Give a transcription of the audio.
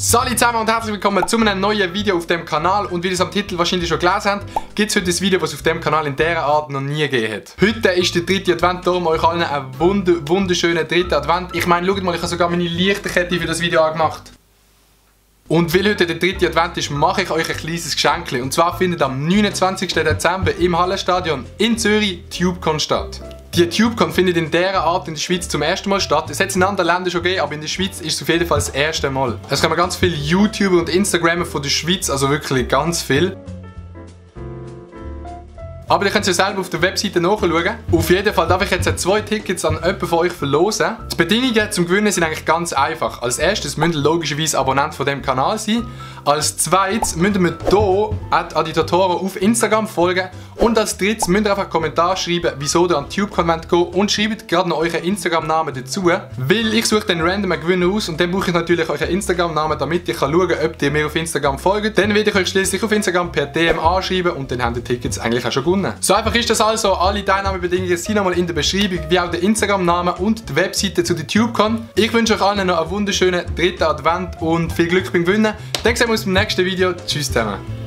Salut zusammen und herzlich willkommen zu einem neuen Video auf dem Kanal. Und wie ihr es am Titel wahrscheinlich schon gelesen habt, gibt es heute ein Video, was es auf dem Kanal in dieser Art noch nie gegeben hat. Heute ist der 3. Advent, darum euch allen einen wunderschönen 3. Advent. Ich meine, schaut mal, ich habe sogar meine Lichterkette für das Video angemacht. Und weil heute der 3. Advent ist, mache ich euch ein kleines Geschenk. Und zwar findet am 29. Dezember im Hallenstadion in Zürich TubeCon statt. Die TubeCon findet in dieser Art in der Schweiz zum ersten Mal statt. Es hat es in anderen Ländern schon gegeben, aber in der Schweiz ist es auf jeden Fall das erste Mal. Es kommen ganz viele YouTuber und Instagrammer von der Schweiz, also wirklich ganz viel. Aber ihr könnt es ja selber auf der Webseite nachschauen. Auf jeden Fall darf ich jetzt 2 Tickets an jemanden von euch verlosen. Die Bedingungen zum Gewinnen sind eigentlich ganz einfach. Als erstes müsst ihr logischerweise Abonnent von dem Kanal sein. Als zweites müsst ihr mir hier @Aditatoren auf Instagram folgen. Und als drittes müsst ihr einfach einen Kommentar schreiben, wieso ihr an TubeCon geht. Und schreibt gerade noch euren Instagram-Namen dazu. Weil ich suche den random Gewinner aus und dann brauche ich natürlich euren Instagram-Namen, damit ich schauen kann, ob ihr mir auf Instagram folgt. Dann werde ich euch schließlich auf Instagram per DM anschreiben und dann haben die Tickets eigentlich auch schon gewonnen. So einfach ist das also. Alle Teilnahmebedingungen sind nochmal in der Beschreibung, wie auch der Instagram-Name und die Webseite zu der TubeCon. Ich wünsche euch allen noch einen wunderschönen 3. Advent und viel Glück beim Gewinnen. Dann sehen wir uns im nächsten Video. Tschüss zusammen.